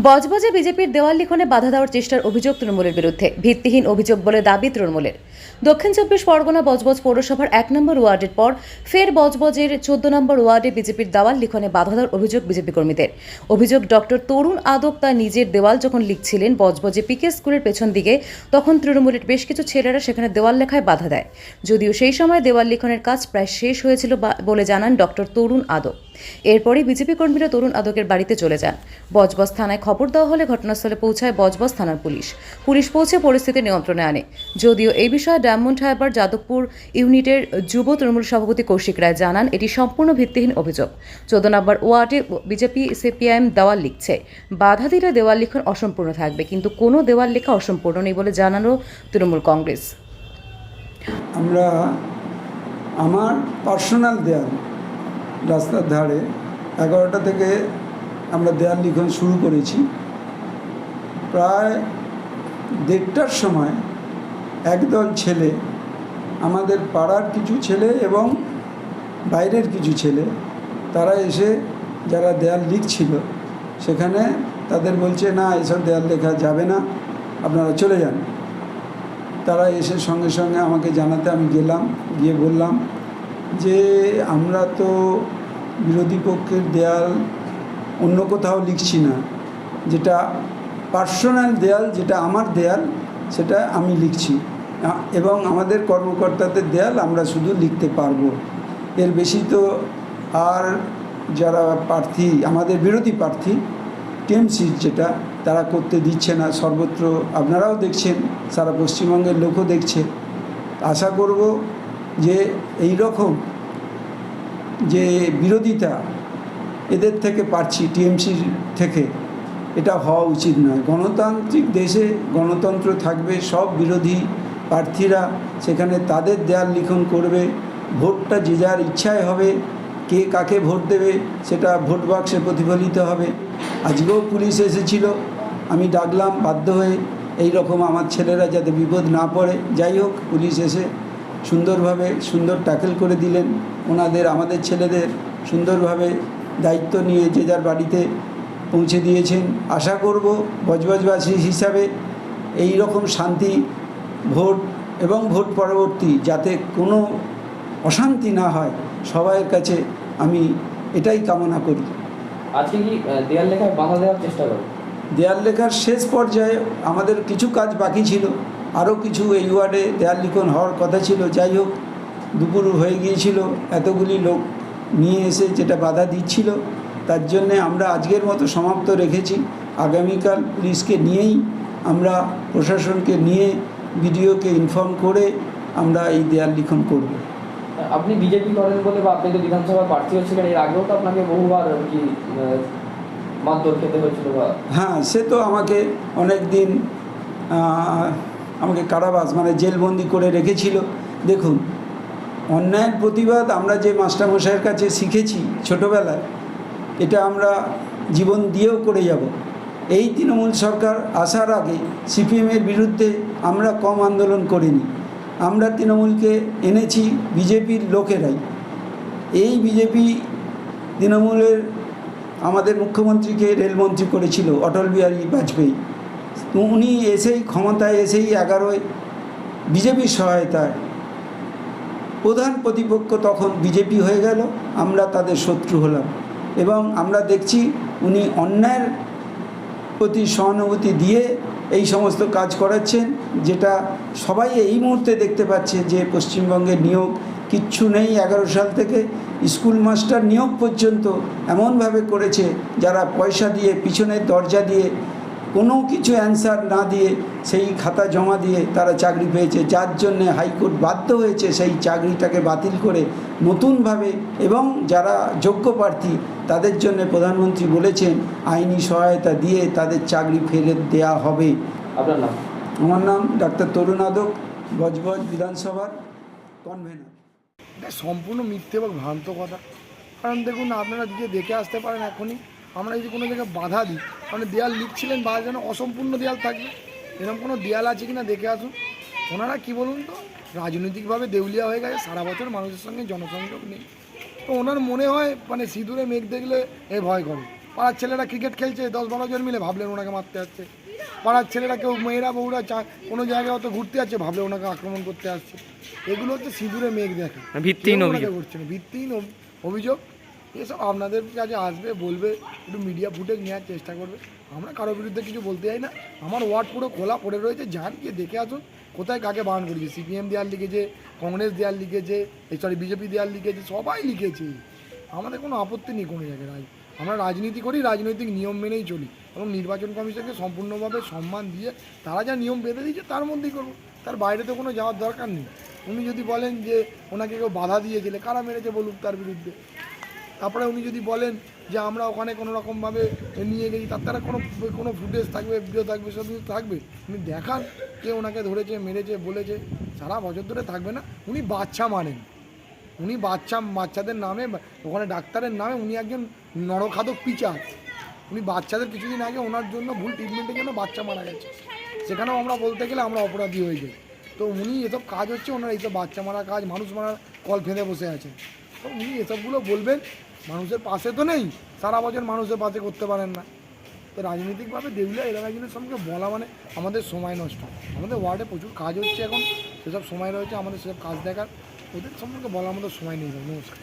বজবজে বিজেপির দেওয়াল লিখনে বাধা দেওয়ার চেষ্টার অভিযোগ তৃণমূলের বিরুদ্ধে। ভিত্তিহীন অভিযোগ বলে দাবি তৃণমূলের। দক্ষিণ চব্বিশ পরগনা বজবজ পৌরসভার ১ নম্বর ওয়ার্ডের পর ফের বজবজের ১৪ নম্বর ওয়ার্ডে বিজেপির দেওয়াল লিখনে বাধা দেওয়ার অভিযোগ বিজেপি কর্মীদের। অভিযোগ, ডক্টর তরুণ আদক তার নিজের দেওয়াল যখন লিখছিলেন বজবজে পিকে স্কুলের পেছন দিকে, তখন তৃণমূলের বেশ কিছু ছেলেরা সেখানে দেওয়াল লেখায় বাধা দেয়। যদিও সেই সময় দেওয়াল লিখনের কাজ প্রায় শেষ হয়েছিল বলে জানান ডক্টর তরুণ আদক। এরপরই বিজেপি কর্মীরা তরুণ আদকের বাড়িতে চলে যান। বজবজ থানায় খবর দেওয়া হলে ঘটনাস্থলে পৌঁছায় বজবজ থানার পুলিশ পৌঁছে পরিস্থিতি নিয়ন্ত্রণে আনে। যদিও এই বিষয়ে ডায়মন্ড হারবার যাদবপুর ইউনিটের যুব তৃণমূল সভাপতি কৌশিক রায় জানান, এটি সম্পূর্ণ ভিত্তিহীন অভিযোগ। ১৪ নম্বর ওয়ার্ডে বিজেপি সিপিআইএম দেওয়াল লিখছে। বাধা দিলে দেওয়াল লিখন অসম্পূর্ণ থাকবে, কিন্তু কোনো দেওয়াল লেখা অসম্পূর্ণ নেই বলে জানালো তৃণমূল কংগ্রেস। আমরা আমার পার্সোনাল দেয়াল রাস্তার ধারে ১১টা থেকে আমরা দেয়াল লিখন শুরু করেছি। প্রায় ১:৩০টার সময় একদল ছেলে, আমাদের পাড়ার কিছু ছেলে এবং বাইরের কিছু ছেলে, তারা এসে যারা দেয়াল লিখছিল সেখানে তাদের বলছে, না এসব দেয়াল লেখা যাবে না, আপনারা চলে যান। তারা এসে সঙ্গে সঙ্গে আমাকে জানাতে আমি গেলাম, গিয়ে বললাম যে আমরা তো বিরোধী পক্ষের দেয়াল অন্য কোথাও লিখছি না, যেটা পার্সোনাল দেয়াল, যেটা আমার দেয়াল সেটা আমি লিখছি, এবং আমাদের কর্মকর্তাদের দেয়াল আমরা শুধু লিখতে পারবো। এর বেশি তো আর যারা প্রার্থী, আমাদের বিরোধী প্রার্থী টিএমসি, যেটা তারা করতে দিচ্ছে না সর্বত্র। আপনারাও দেখছেন, সারা পশ্চিমবঙ্গের লোকও দেখছে। আশা করব যে এই রকম যে বিরোধিতা এদের থেকে পাচ্ছি, টিএমসির থেকে, এটা হওয়া উচিত নয়। গণতান্ত্রিক দেশে গণতন্ত্র থাকবে, সব বিরোধী প্রার্থীরা সেখানে তাদের দেয়াল লিখন করবে, ভোটটা যে যার ইচ্ছায় হবে, কে কাকে ভোট দেবে সেটা ভোট বাক্সে প্রতিফলিত হবে। আজকেও পুলিশ এসেছিল, আমি ডাকলাম বাধ্য হয়ে, এই রকম আমার ছেলেরা যাতে বিপদ না পড়ে। যাই হোক, পুলিশ এসে সুন্দরভাবে ট্যাকেল করে দিলেন আমাদের ছেলেদের, সুন্দরভাবে দায়িত্ব নিয়ে যে যার বাড়িতে পৌঁছে দিয়েছেন। আশা করব বজবজবাসী হিসাবে এই রকম শান্তি ভোট এবং ভোট পরবর্তী যাতে কোনো অশান্তি না হয়, সবাইয়ের কাছে আমি এটাই কামনা করি। আজকে কি দেয়াল লেখায় বাধা দেওয়ার চেষ্টা করো? দেয়াল লেখার শেষ পর্যায়ে আমাদের কিছু কাজ বাকি ছিল, আরও কিছু এই ওয়ার্ডে দেয়াল লিখন হওয়ার কথা ছিল। যাই হোক, দুপুর হয়ে গিয়েছিল, এতগুলি লোক নিয়ে এসে যেটা বাধা দিচ্ছিল, তার জন্যে আমরা আজকের মতো সমাপ্ত রেখেছি। আগামীকাল পুলিশকে নিয়েই, আমরা প্রশাসনকে নিয়ে, বিডিওকে ইনফর্ম করে আমরা এই দেয়াল লিখন করব। আপনি বিজেপি করেন বলে, বা আপনি তো বিধানসভা প্রার্থীও ছিলেন, এর আগেও তো আপনাকে বহুবার কি মারধর খেতে হয়েছিল? হ্যাঁ, সে তো আমাকে অনেক দিন আমাকে কারাবাস মানে জেলবন্দি করে রেখেছিল। দেখুন, অন্যায়ের প্রতিবাদ আমরা যে মাস্টারমশাইয়ের কাছে শিখেছি ছোটোবেলায়, এটা আমরা জীবন দিয়েও করে যাব। এই তৃণমূল সরকার আসার আগে সিপিএমের বিরুদ্ধে আমরা কম আন্দোলন করিনি। আমরা তৃণমূলকে এনেছি বিজেপির লোকেরাই। এই বিজেপি তৃণমূলের আমাদের মুখ্যমন্ত্রীকে রেলমন্ত্রী করেছিল অটল বিহারী বাজপেয়ী। উনি এসেই ক্ষমতায় এসেই 11 বিজেপির সহায়তায় প্রধান প্রতিপক্ষ তখন বিজেপি হয়ে গেল, আমরা তাদের শত্রু হলাম। এবং আমরা দেখছি উনি অন্যায়ের প্রতি সহানুভূতি দিয়ে এই সমস্ত কাজ করাচ্ছেন, যেটা সবাই এই মুহূর্তে দেখতে পাচ্ছে যে পশ্চিমবঙ্গের নিয়োগ কিচ্ছু নেই। 11 সাল থেকে স্কুল মাস্টার নিয়োগ পর্যন্ত এমনভাবে করেছে, যারা পয়সা দিয়ে, পিছনের দরজা দিয়ে, কোনো কিছু অ্যান্সার না দিয়ে, সেই খাতা জমা দিয়ে তারা চাকরি পেয়েছে, যার জন্যে হাইকোর্ট বাধ্য হয়েছে সেই চাকরিটাকে বাতিল করে নতুনভাবে, এবং যারা যোগ্য প্রার্থী তাদের জন্য প্রধানমন্ত্রী বলেছেন আইনি সহায়তা দিয়ে তাদের চাকরি ফেরত দেওয়া হবে। আপনার নাম? আমার নাম ডাক্তার তরুণ আদক, বজবজ বিধানসভার কনভেনার। এটা সম্পূর্ণ মিথ্যে এবং ভ্রান্ত কথা। কারণ দেখুন, আপনারা যদি দেখে আসতে পারেন, এখনই আমরা যদি কোনো জায়গায় বাধা দিই, মানে দেয়াল লিখছিলেন, বা যেন অসম্পূর্ণ দেয়াল থাকবে, এরকম কোনো দেয়াল আছে কি না দেখে আসুন। ওনারা কি বলুন তো, রাজনৈতিকভাবে দেউলিয়া হয়ে গেছে, সারা বছর মানুষের সঙ্গে জনসংযোগ নেই, তো ওনার মনে হয় মানে সিঁদুরে মেঘ দেখলে ভয় করে। পাড়ার ছেলেরা ক্রিকেট খেলছে 10-12 জন মিলে, ভাবলেন ওনাকে মারতে যাচ্ছে। পাড়ার ছেলেরা কেউ মেয়েরা বউরা কোনো জায়গায় অত ঘুরতে যাচ্ছে, ভাবলে ওনাকে আক্রমণ করতে আসছে। এগুলো হচ্ছে সিঁদুরে মেঘ দেখা, ভিত্তিহীন কেউ অভিযোগ। ওনাকে করছে না, ভিত্তিহীন অভিযোগ। এসব আপনাদের কাছে আসবে, বলবে, একটু মিডিয়া ফুটেজ নেওয়ার চেষ্টা করবে। আমরা কারোর বিরুদ্ধে কিছু বলতে চাই না। আমার ওয়ার্ড পুরো খোলা পড়ে রয়েছে, যান গিয়ে দেখে আসুন কোথায় কাকে বারণ করেছে। সিপিএম দেয়াল লিখেছে, কংগ্রেস দেয়াল লিখেছে, বিজেপি দেয়াল লিখেছে, সবাই লিখেছে। আমাদের কোনো আপত্তি নেই কোনো জায়গায়। আমরা রাজনীতি করি, রাজনৈতিক নিয়ম মেনেই চলি এবং নির্বাচন কমিশনকে সম্পূর্ণভাবে সম্মান দিয়ে তারা যা নিয়ম বেঁধে দিয়েছে তার মধ্যেই করবো। তার বাইরে তো কোনো যাওয়ার দরকার নেই। উনি যদি বলেন যে ওনাকে কেউ বাধা দিয়েছিলে, কারা মেরেছে বলুক তার বিরুদ্ধে। তারপরে উনি যদি বলেন যে আমরা ওখানে কোনো রকমভাবে নিয়ে গেছি, তার দ্বারা কোনো ফুটেজ থাকবে, ভিডিও থাকবে, সব কিছু থাকবে, উনি দেখান কে ওনাকে ধরেছে, মেরেছে, বলেছে। সারা বছর ধরে থাকবে না। উনি বাচ্চা মানেন, উনি বাচ্চাদের নামে, ওখানে ডাক্তারের নামে উনি একজন নরখাদক পিচার। উনি বাচ্চাদের কিছুদিন আগে ওনার জন্য ভুল ট্রিটমেন্টের জন্য বাচ্চা মারা গেছে, সেখানেও আমরা বলতে গেলে আমরা অপরাধী হয়ে যাই। তো উনি এসব কাজ হচ্ছে ওনার, এইসব বাচ্চা মারা কাজ, মানুষ মারার কল ফেঁদে বসে আছেন। তো উনি এসবগুলো বলবেন, মানুষের পাশে তো নেই, সারা বছর মানুষের পাশে করতে পারেন না। তো রাজনৈতিকভাবে দেউলিয়া এলাকাগুলোর সঙ্গে বলা মানে আমাদের সময় নষ্ট। আমাদের ওয়ার্ডে প্রচুর কাজ হচ্ছে এখন, সেসব সময় রয়েছে আমাদের সেসব কাজ দেখার, ওদের সম্পর্কে বলার মতো সময় নেই। নমস্কার।